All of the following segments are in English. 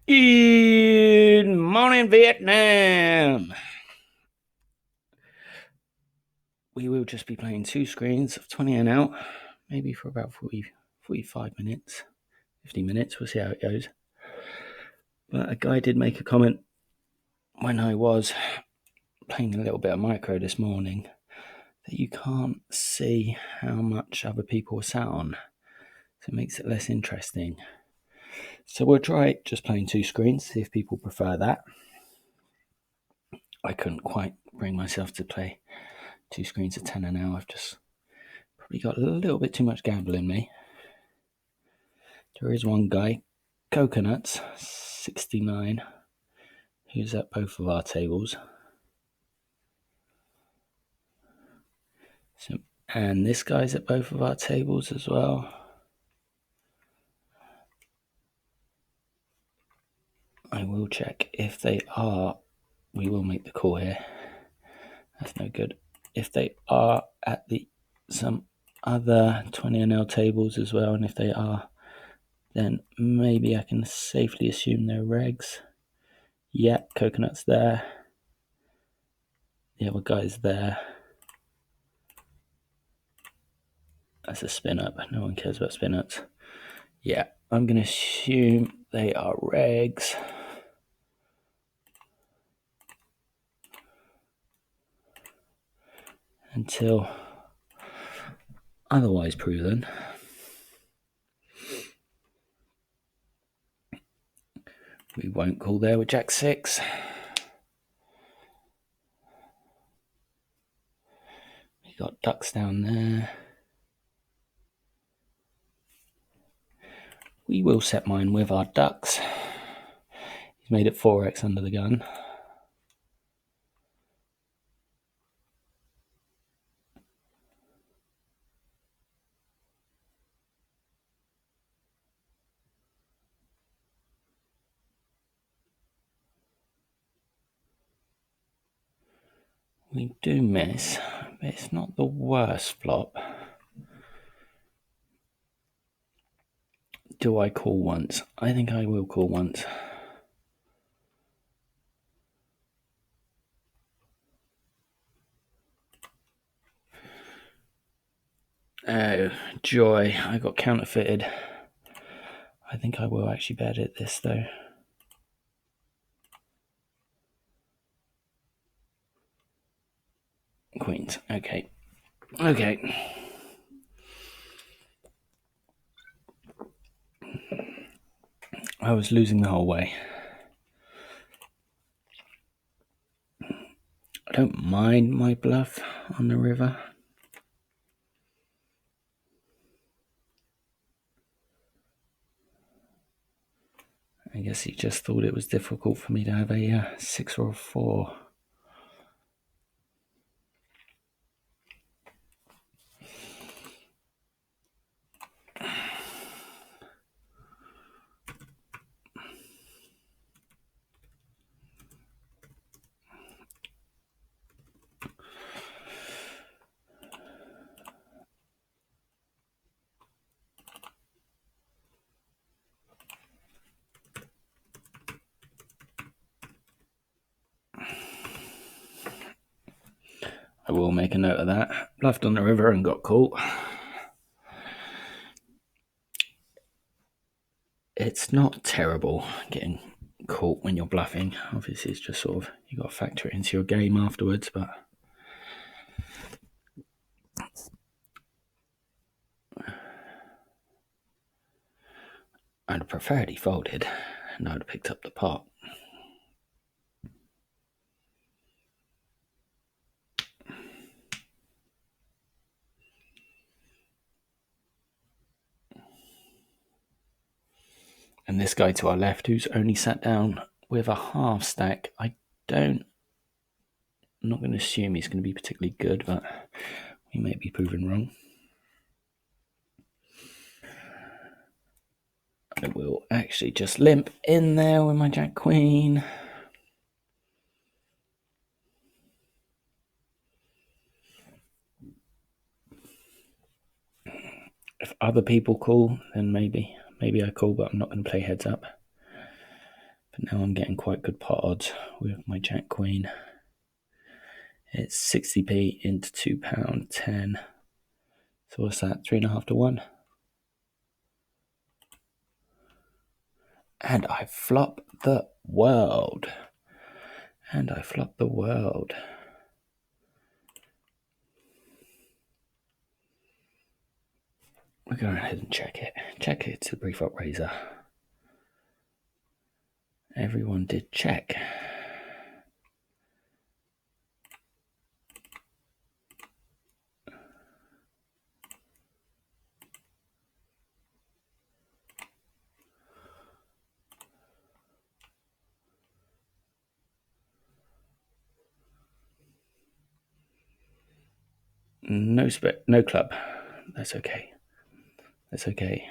Good morning, Vietnam. We will just be playing two screens of 20 and out, maybe for about 45 minutes, 50 minutes. We'll see how it goes. But a guy did make a comment when I was playing a little bit of micro this morning that you can't see how much other people are sat on. So it makes it less interesting. So we'll try just playing two screens, see if people prefer that. I couldn't quite bring myself to play two screens of 10 an hour. I've just probably got a little bit too much gamble in me. There is one guy, Coconuts 69, who's at both of our tables. And this guy's at both of our tables as well. I will check if they are. We will make the call here. That's no good. If they are at some other 20NL tables as well, and if they are, then maybe I can safely assume they're regs. Yeah, Coconut's there. The other guy's there. That's a spin up. No one cares about spin ups. Yeah, I'm going to assume they are regs. Until otherwise proven. We won't call there with Jack 6. We got ducks down there. We will set mine with our ducks. He's made it 4x under the gun. We do miss, but it's not the worst flop. Do I call once? I think I will call once. Oh, joy. I got counterfeited. I think I will actually bet at this, though. Queens. Okay. I was losing the whole way. I don't mind my bluff on the river. I guess he just thought it was difficult for me to have a 6 or a 4. I will make a note of that. Bluffed on the river and got caught. It's not terrible getting caught when you're bluffing. Obviously, it's just sort of, you got to factor it into your game afterwards, but I'd have preferred he folded and I'd have picked up the pot. And this guy to our left, who's only sat down with a half stack, I'm not going to assume he's going to be particularly good, but we may be proven wrong. I will actually just limp in there with my Jack Queen. If other people call, then maybe I call, but I'm not going to play heads up. But now I'm getting quite good pot odds with my Jack Queen. It's 60p into £2.10. So what's that? 3.5 to 1. And I flop the world. And I flop the world. We'll go ahead and check it. Check it to the pre-flop raiser. Everyone did check. No club. That's okay. That's okay.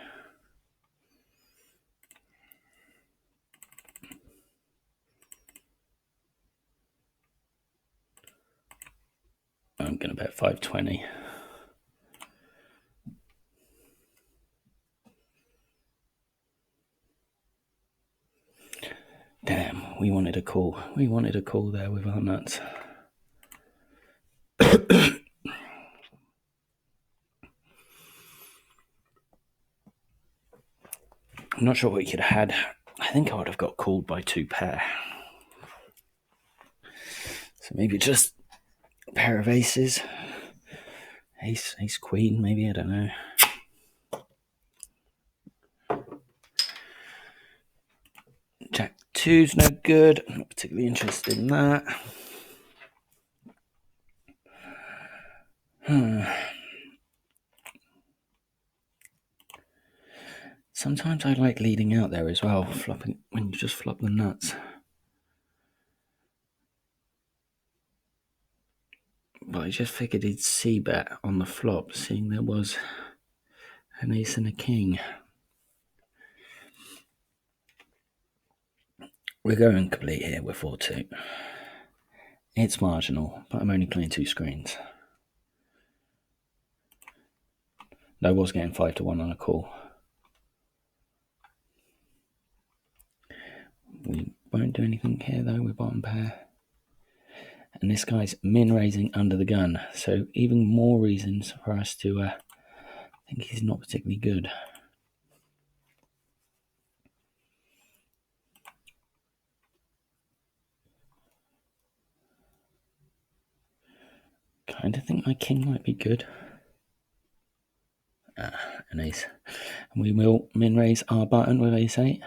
I'm going to bet 520. Damn, we wanted a call. We wanted a call there with our nuts. I'm not sure what you could have had. I think I would have got called by 2 pair. So maybe just a pair of aces. Ace, queen, maybe, I don't know. Jack 2's no good. I'm not particularly interested in that. Sometimes I like leading out there as well, flopping when you just flop the nuts. But I just figured he'd c-bet on the flop, seeing there was an ace and a king. We're going complete here, we're 4-2. It's marginal, but I'm only playing 2 screens. I was getting 5 to 1 on a call. We won't do anything here though, we're bottom pair. And this guy's min-raising under the gun, so even more reasons for us to think he's not particularly good. Kind of think my king might be good. An ace. And we will min-raise our button with ace 8.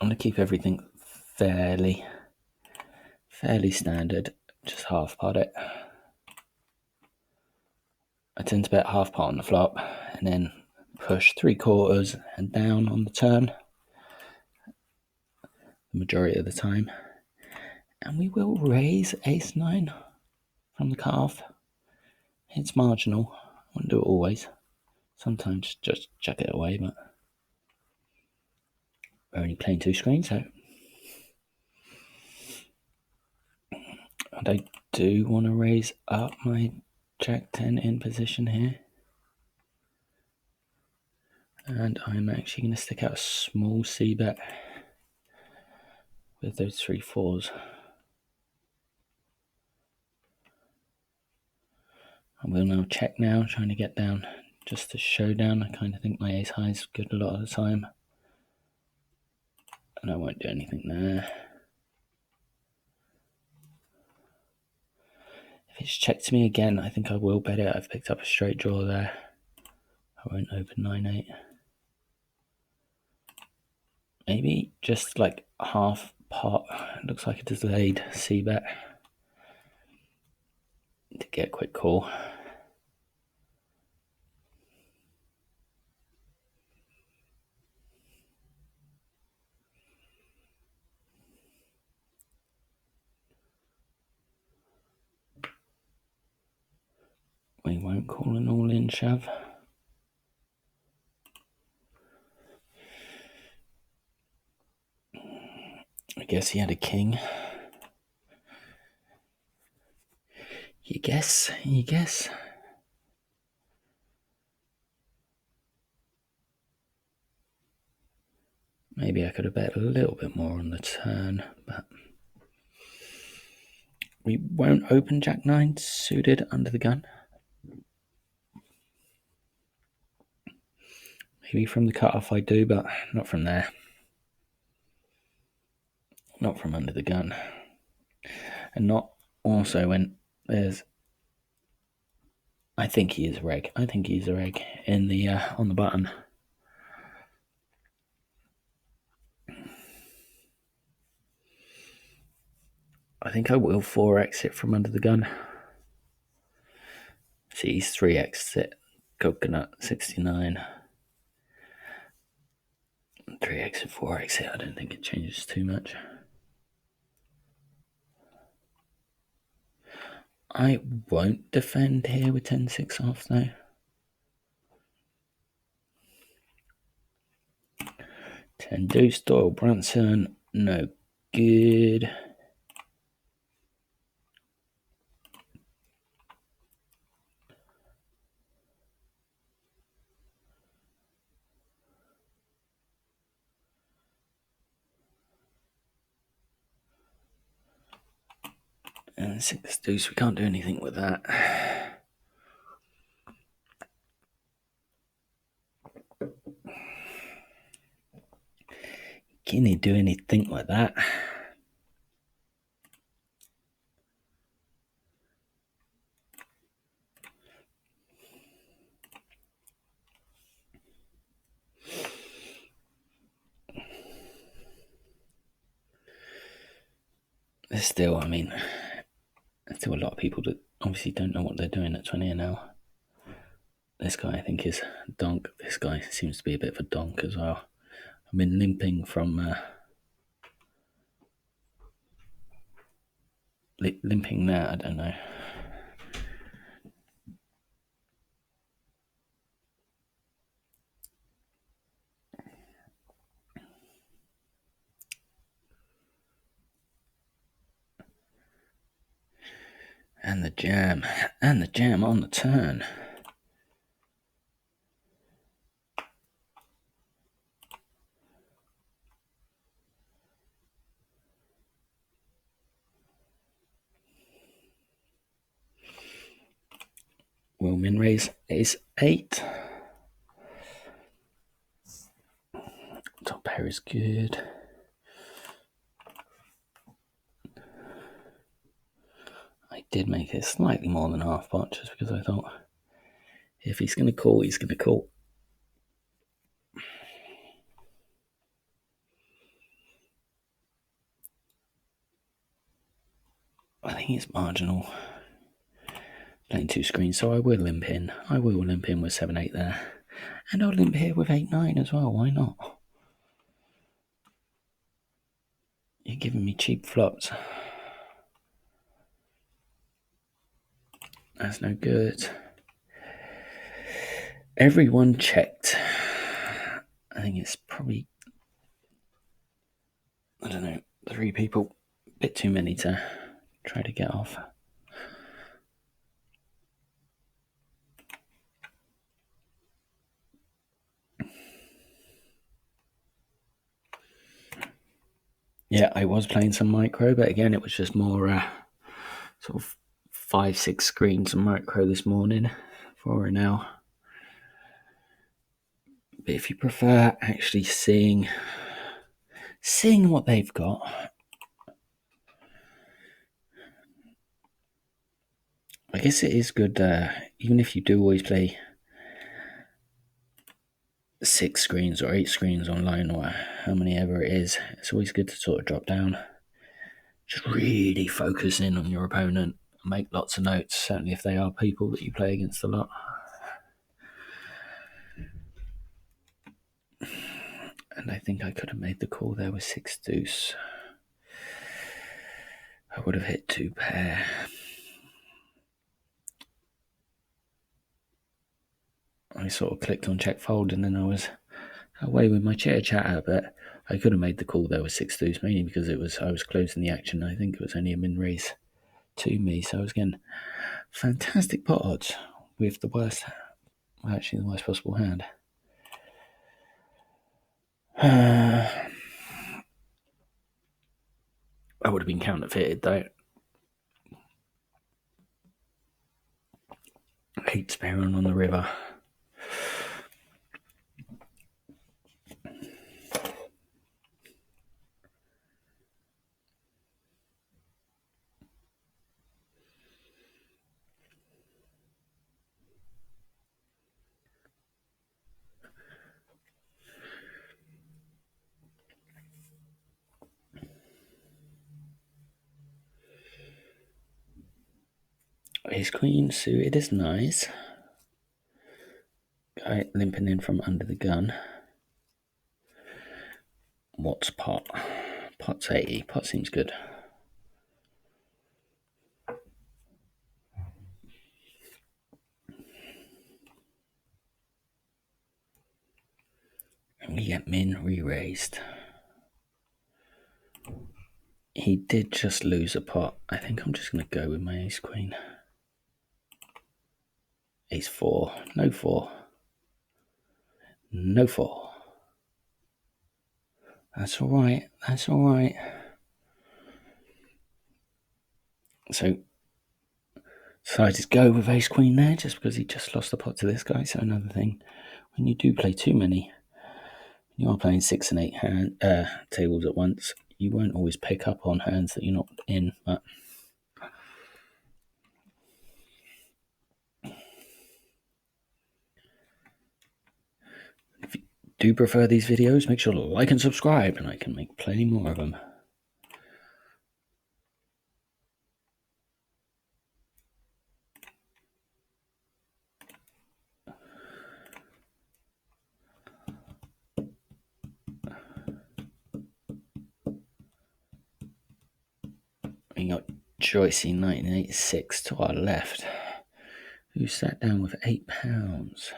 I'm going to keep everything fairly standard, just half pot it. I tend to bet half pot on the flop and then push 3/4 and down on the turn the majority of the time. And we will raise ace 9 from the cutoff. It's marginal. I wouldn't do it always. Sometimes just chuck it away, but we're only playing 2 screens, so. And I do want to raise up my Jack 10 in position here. And I'm actually going to stick out a small c-bet with those 3/4s. I will now check now, trying to get down just to showdown. I kind of think my ace high is good a lot of the time. And I won't do anything there. If it's checked to me again, I think I will bet it. I've picked up a straight draw there. I won't open 9-8. Maybe just like half pot. It looks like a delayed c-bet to get a quick call. We won't call an all-in shove. I guess he had a king. You guess. Maybe I could have bet a little bit more on the turn, but we won't open Jack 9 suited under the gun. Maybe from the cutoff I do, but not from there. Not from under the gun. And not also when there's... I think he is a reg. I think he's a reg in the on the button. I think I will 4x it from under the gun. See, he's 3x it. Coconut 69. 3x and 4x it. I don't think it changes too much. I won't defend here with 10-6 off though. 10 deuce, Doyle Brunson, no good. And 6 deuce, we can't do anything with that. Can he do anything like that? There's still, I mean, there's still a lot of people that obviously don't know what they're doing at 20 an hour. This guy, I think, is donk. This guy seems to be a bit of a donk as well. I've been limping from limping there. I don't know. And the jam on the turn. Will min raise is 8. Top pair is good. I did make it slightly more than half pot just because I thought if he's going to call, he's going to call. I think it's marginal. Playing 2 screens, so I will limp in. I will limp in with 7-8 there. And I'll limp here with 8-9 as well, why not? You're giving me cheap flops. That's no good. Everyone checked. I think it's probably, I don't know, 3 people. A bit too many to try to get off. Yeah, I was playing some micro, but again, it was just more sort of 5-6 screens of micro this morning for an hour. But if you prefer actually seeing what they've got, I guess it is good, even if you do always play 6 screens or 8 screens online or how many ever it is, it's always good to sort of drop down. Just really focus in on your opponent. Make lots of notes, certainly if they are people that you play against a lot. And I think I could have made the call there with 6 deuce. I would have hit 2 pair. I sort of clicked on check fold and then I was away with my chair chatter, but I could have made the call there with 6 deuce, mainly because I was closing the action. I think it was only a min raise to me, so I was getting fantastic pot odds with the worst, well, actually the worst possible hand. would have been counterfeited though. 8 Spearman on the river. Ace Queen suited is nice. Guy limping in from under the gun. What's pot? Pot's 80. Pot seems good. And we get min re-raised. He did just lose a pot. I think I'm just going to go with my Ace Queen. Ace 4. No 4. No 4. That's alright. That's alright. So, decided to go with Ace Queen there just because he just lost the pot to this guy. So, another thing, when you do play too many, you are playing 6 and 8 tables at once, you won't always pick up on hands that you're not in, but if you do prefer these videos, make sure to like and subscribe, and I can make plenty more of them. We got Joycey 1986 to our left, who sat down with £8.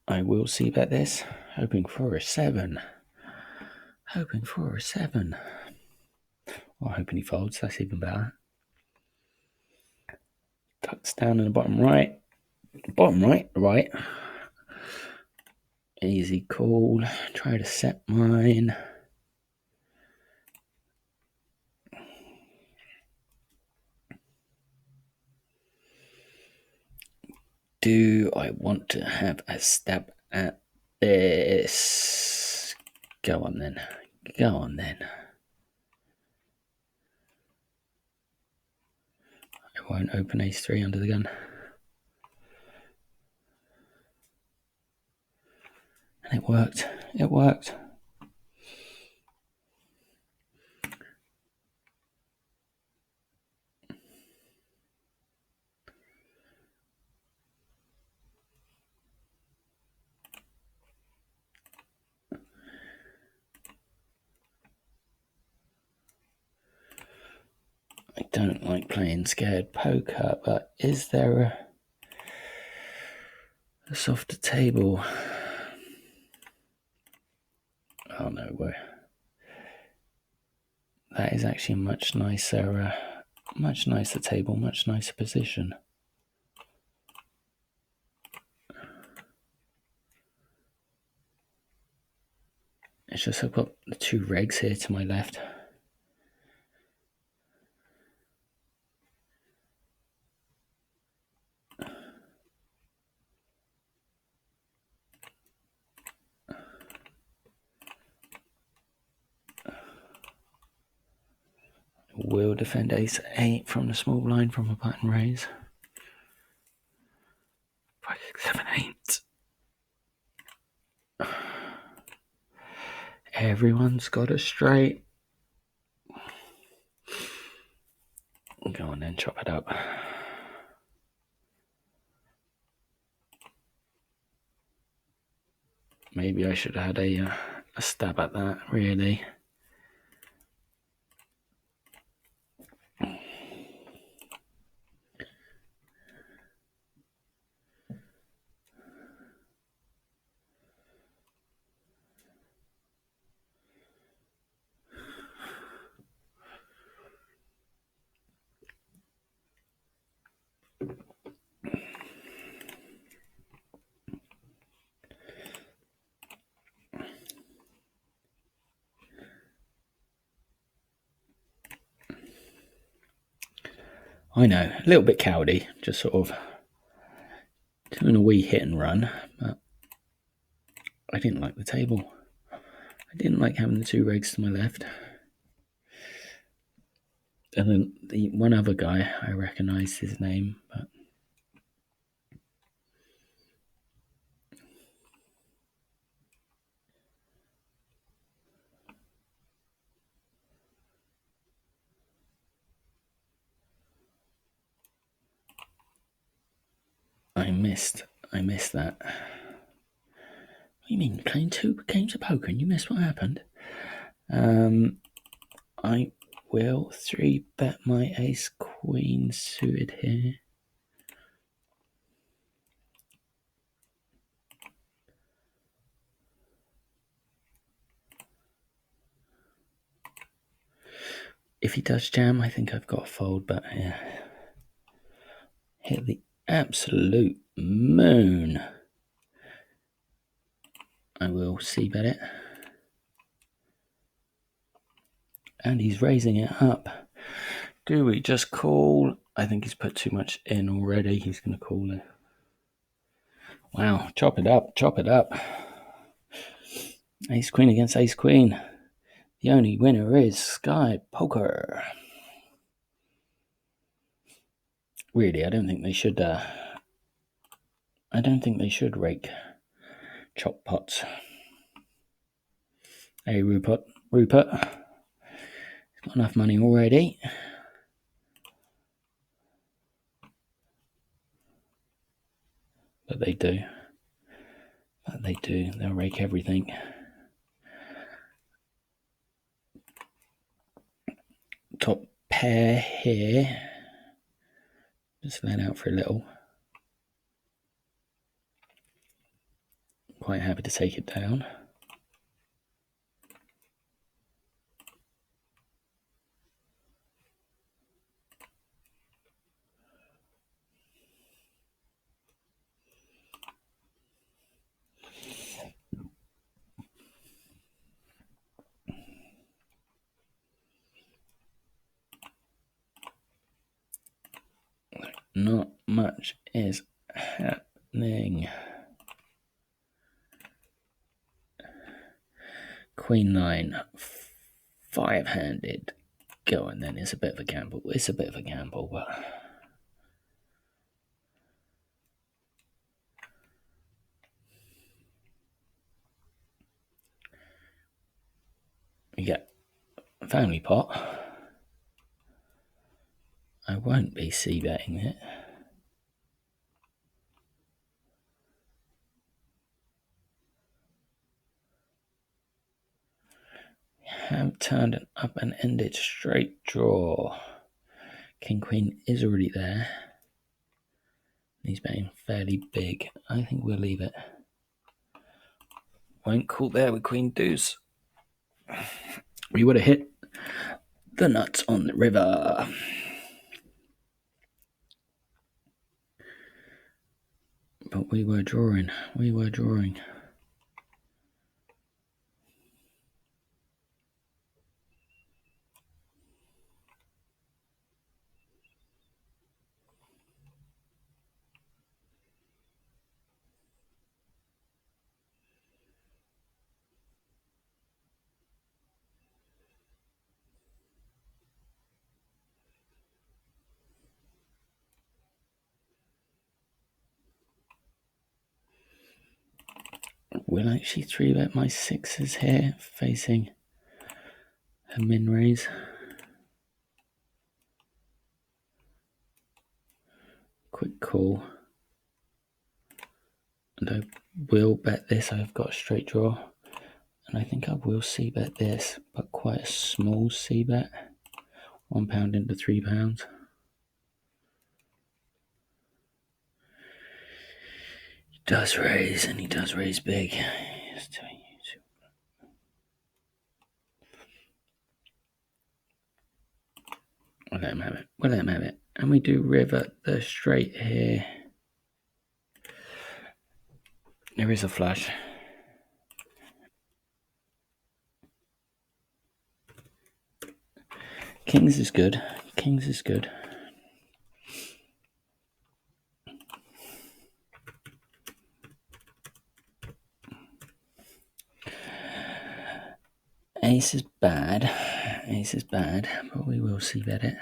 I will see bet this, hoping for a 7. Hoping for a 7. Or hoping he folds, that's even better. Tucks down in the bottom right. Bottom right, right. Easy call. Try to set mine. Do I want to have a stab at this? Go on then. Go on then. I won't open Ace 3 under the gun. And it worked. It worked. I don't like playing scared poker, but is there a softer table? Oh no, that is actually a much nicer table, much nicer position. It's just I've got the 2 regs here to my left. Will defend Ace 8 from the small blind from a button raise. 5, 6, 7, 8. Everyone's got a straight. Go on then, chop it up. Maybe I should have had a stab at that, really. I know, a little bit cowdy, just sort of doing a wee hit and run, but I didn't like the table. I didn't like having the 2 regs to my left. And then the one other guy, I recognised his name, but I missed that. What do you mean, playing 2 games of poker and you missed what happened? I will 3-bet my ace queen suited here. If he does jam, I think I've got a fold, but yeah. Hit the absolute moon. I will c-bet it. And he's raising it up. Do we just call? I think he's put too much in already. He's going to call it. Wow, chop it up, chop it up. Ace queen against ace queen. The only winner is Sky Poker. Really, I don't think they should. I don't think they should rake chop pots. Hey, Rupert. He's got enough money already. But they do. They'll rake everything. Top pair here. Just let out for a little. Quite happy to take it down. Not much is happening. Queen 9, 5-handed. Go on then, it's a bit of a gamble. But we get family pot. I won't be c-betting it. Have turned an up and ended straight draw. King Queen is already there. He's betting fairly big. I think we'll leave it. Won't call there with Queen Deuce. We would have hit the nuts on the river. But we were drawing. We'll actually 3-bet my 6s here, facing a min raise. Quick call. And I will bet this. I've got a straight draw. And I think I will c-bet this, but quite a small c-bet. £1 into £3. He does raise, and he does raise big. We'll let him have it. And we do river the straight here. There is a flush. Kings is good. Ace is bad. Ace is bad, but we will see bet it.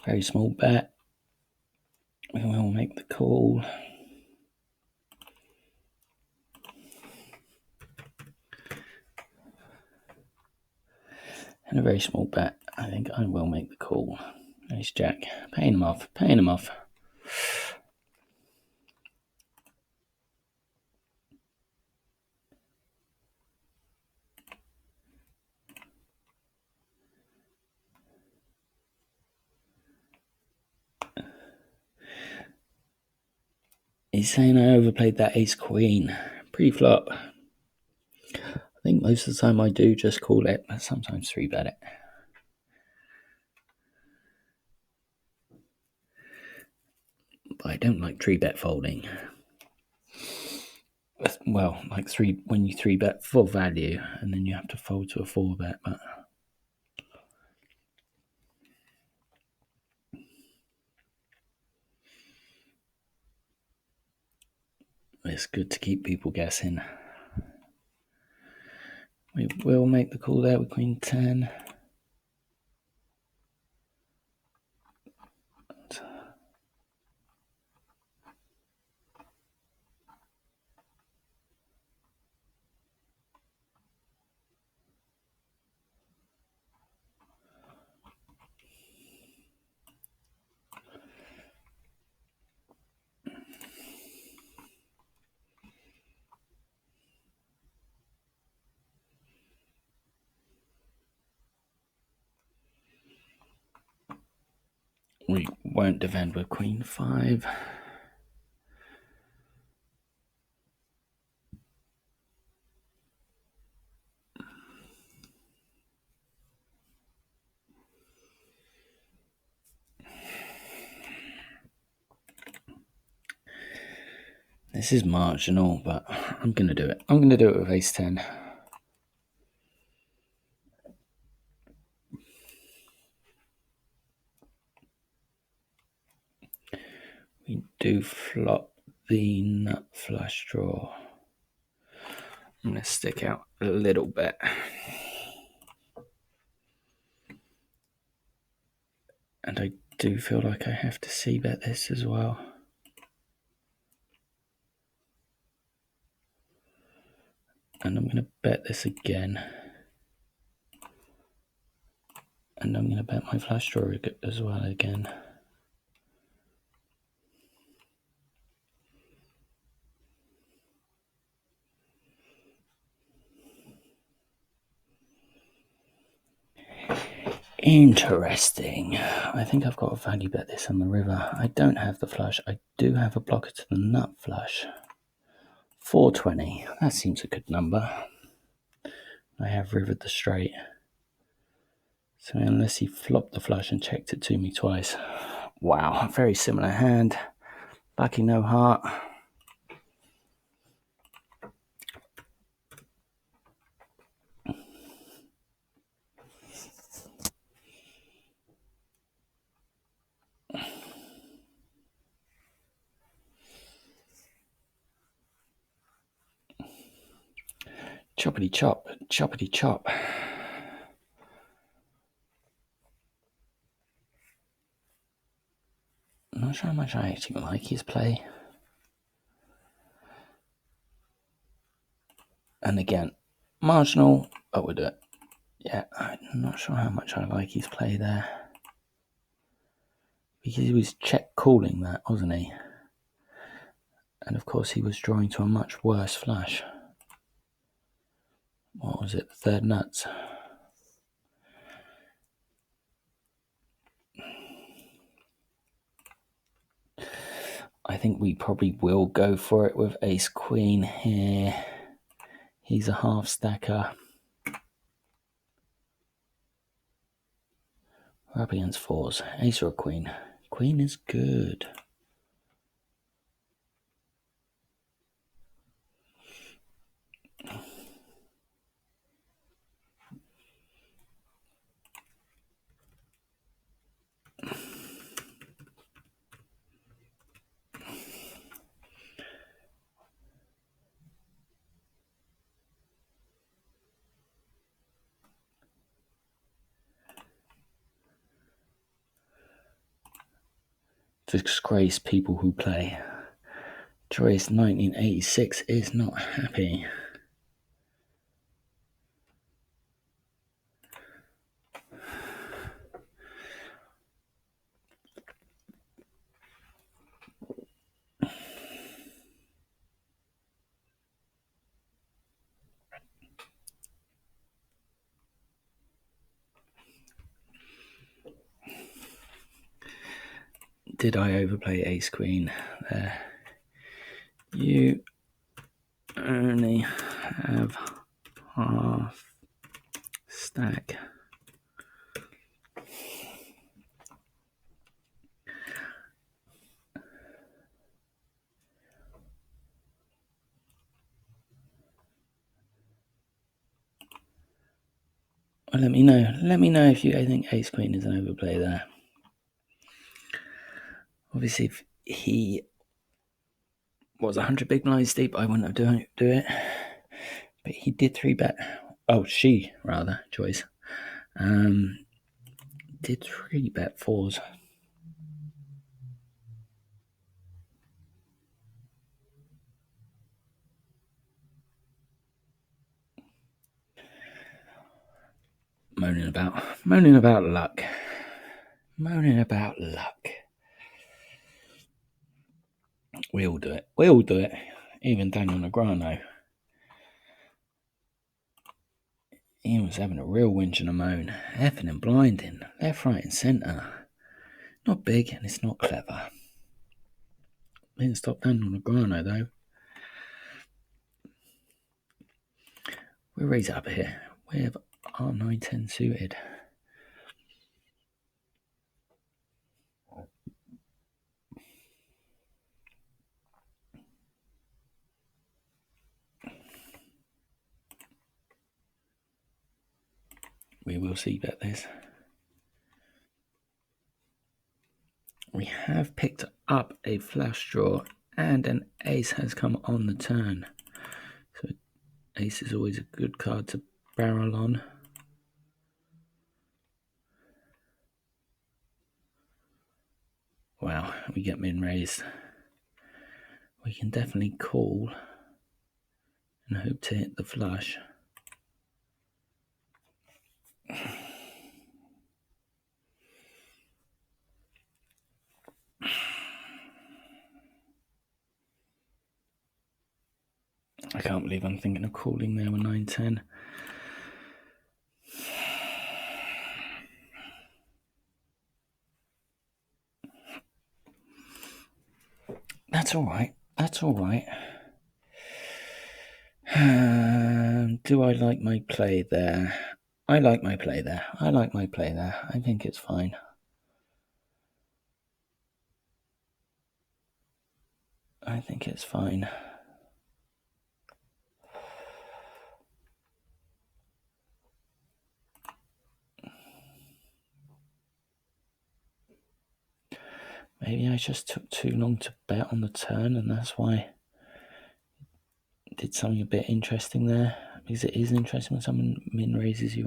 Very small bet. We will make the call. And a very small bet. I think I will make the call. Ace Jack. Paying him off. Paying him off. He's saying I overplayed that ace queen. Pre-flop. I think most of the time I do just call it, but sometimes 3-bet it. But I don't like 3-bet folding. Well, like when you 3-bet for value, and then you have to fold to a 4-bet, but it's good to keep people guessing. We will make the call there with Queen 10. We won't defend with Queen 5. This is marginal, but I'm going to do it. I'm going to do it with Ace 10. We do flop the nut flush draw. I'm going to stick out a little bit. And I do feel like I have to c-bet this as well. And I'm going to bet this again. And I'm going to bet my flush draw as well again. Interesting. I think I've got to value bet this on the river. I don't have the flush. I do have a blocker to the nut flush. 420. That seems a good number. I have rivered the straight. So unless he flopped the flush and checked it to me twice. Wow, very similar hand. Lucky no heart. Choppity chop, choppity chop. I'm not sure how much I actually like his play. And again, marginal, but we'll do it. Yeah, I'm not sure how much I like his play there. Because he was check calling that, wasn't he? And of course he was drawing to a much worse flush. What was it, the third nuts? I think we probably will go for it with ace queen here. He's a half stacker. We're up against fours. Ace or a queen? Queen is good. disgrace people who play. Joyce 1986 is not happy. Did I overplay ace queen there? You only have half stack. Well, let me know. Let me know if you think ace queen is an overplay there. Obviously, if he was 100 big blinds deep, I wouldn't have do it. But he did 3-bet. Oh, she rather, Joyce. Did 3-bet fours. Moaning about luck. Moaning about luck. We all do it. Even Daniel Negreanu. He was having a real whinge and a moan. Effing and blinding. Left, right and centre. Not big and it's not clever. Didn't stop Daniel Negreanu though. We'll raise it up here. We have our 9-10 suited. We will see bet this. We have picked up a flush draw and an ace has come on the turn. So ace is always a good card to barrel on. Wow, we get min raised. We can definitely call and hope to hit the flush. I can't believe I'm thinking of calling there with 9-10. That's all right. Do I like my play there? I like my play there. I think it's fine. Maybe I just took too long to bet on the turn and that's why I did something a bit interesting there. Because it is interesting when someone min raises you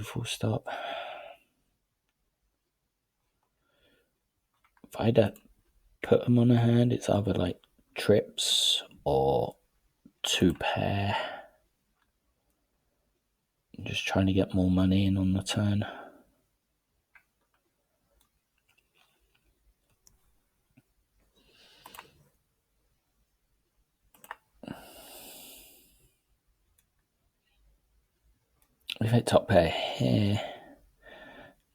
full stop. If I'd put them on a hand, it's either like trips or 2-pair. I'm just trying to get more money in on the turn. We've hit top pair here.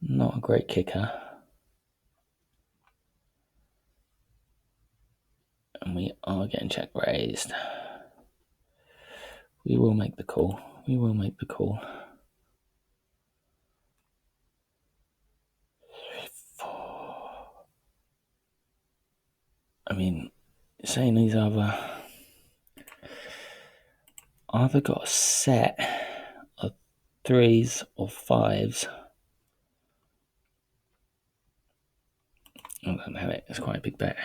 Not a great kicker. And we are getting check raised. We will make the call. I mean, saying these either got a set of 3s or 5s. I don't have it. It's quite a big bet.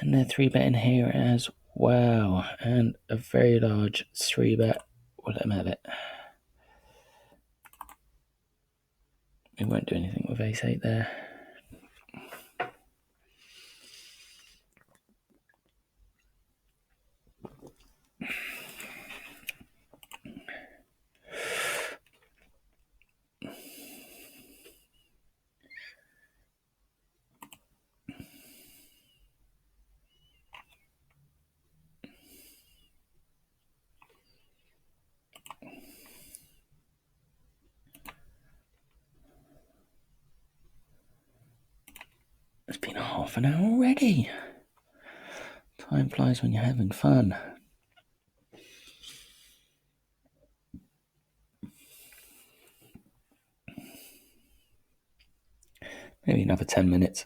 And they're 3-betting here as well. And a very large 3-bet. We'll let them have it. We won't do anything with ace-8 there. It's been half an hour already. Time flies when you're having fun. Maybe another 10 minutes.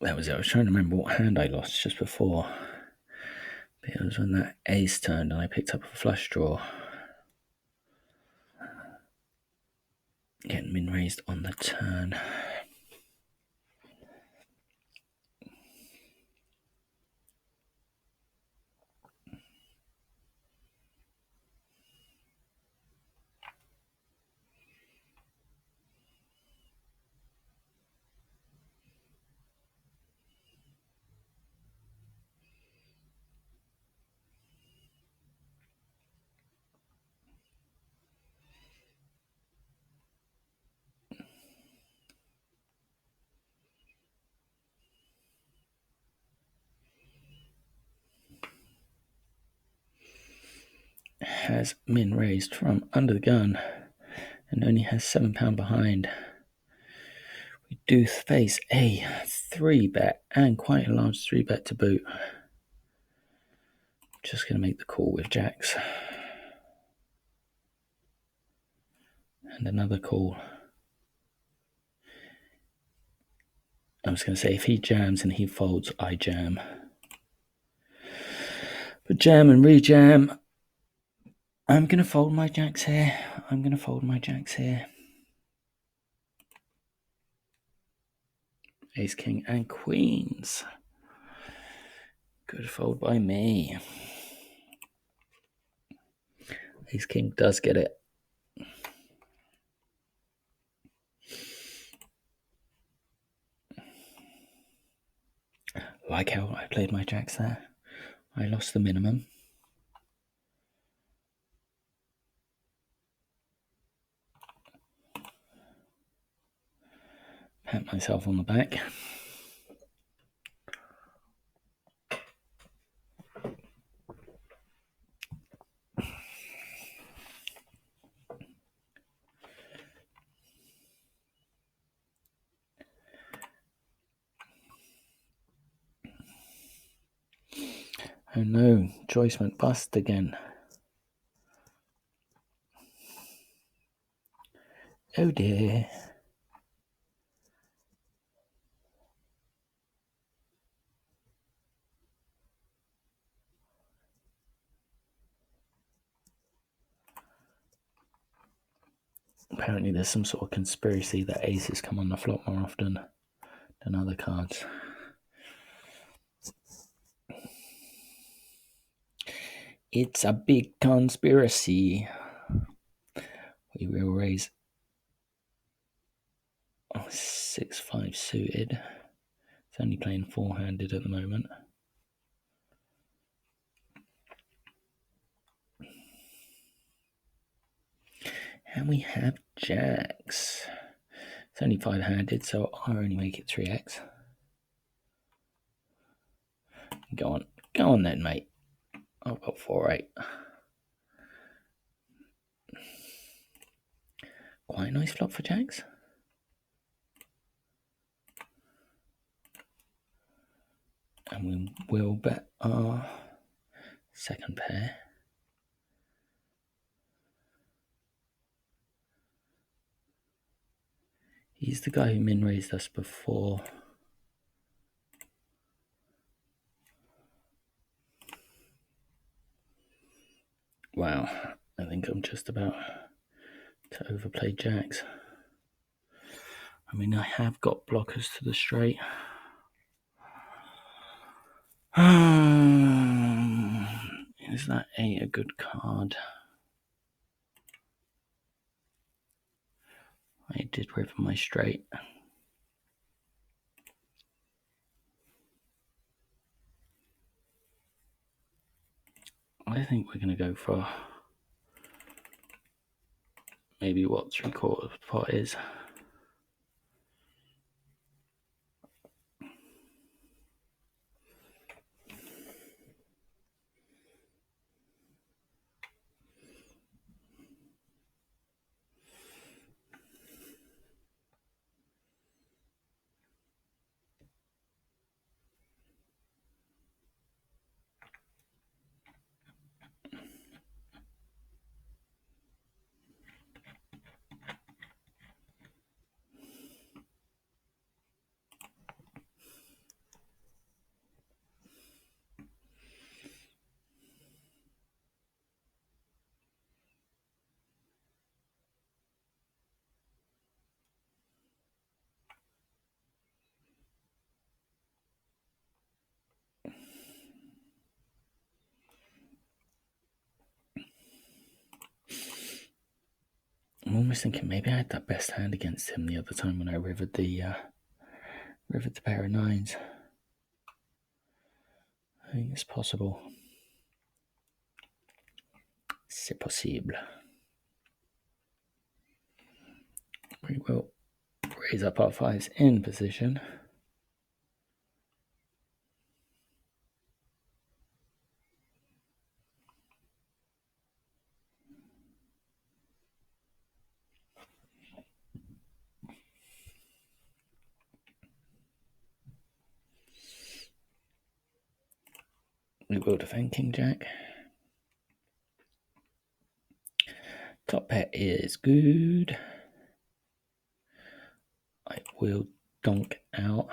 That was it. I was trying to remember what hand I lost just before. But it was when that ace turned and I picked up a flush draw. Getting min raised on the turn. Has min raised from under the gun and only has £7 behind. We do face a 3-bet and quite a large 3-bet to boot. Just going to make the call with jacks. And another call. I was going to say if he jams and he folds, I jam. But jam and re-jam. I'm going to fold my jacks here. Ace, king, and queens. Good fold by me. Ace, king does get it. Like how I played my jacks there. I lost the minimum. Pat myself on the back. Oh no, Joyce went bust again. Oh dear. Apparently there's some sort of conspiracy that aces come on the flop more often than other cards. It's a big conspiracy. We will raise 6-5 suited. It's only playing 4-handed at the moment. And we have jacks. It's only 5-handed, so I'll only make it 3x. Go on then, mate. I've got 4-8. Quite a nice flop for jacks. And we will bet our second pair. He's the guy who min raised us before. Wow, I think I'm just about to overplay jacks. I mean, I have got blockers to the straight. Is that a good card? I did river my straight. I think we're going to go for maybe what 3/4 pot is. I'm almost thinking maybe I had that best hand against him the other time when I rivered the pair of nines. I think it's possible. C'est possible. We will raise up our fives in position. We will defend King Jack. Top pair is good. I will donk out.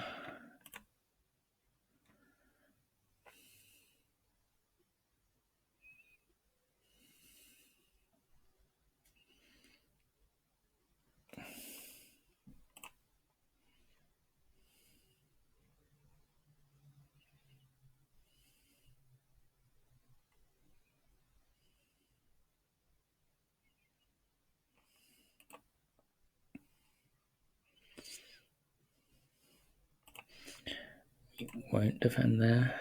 Won't defend there.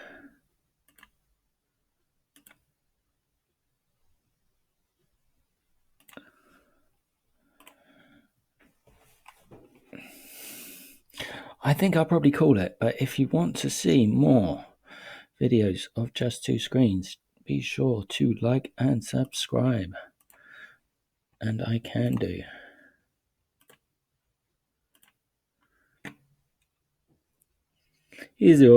I think I'll probably call it, but if you want to see more videos of just two screens, be sure to like and subscribe. And I can do. Easy.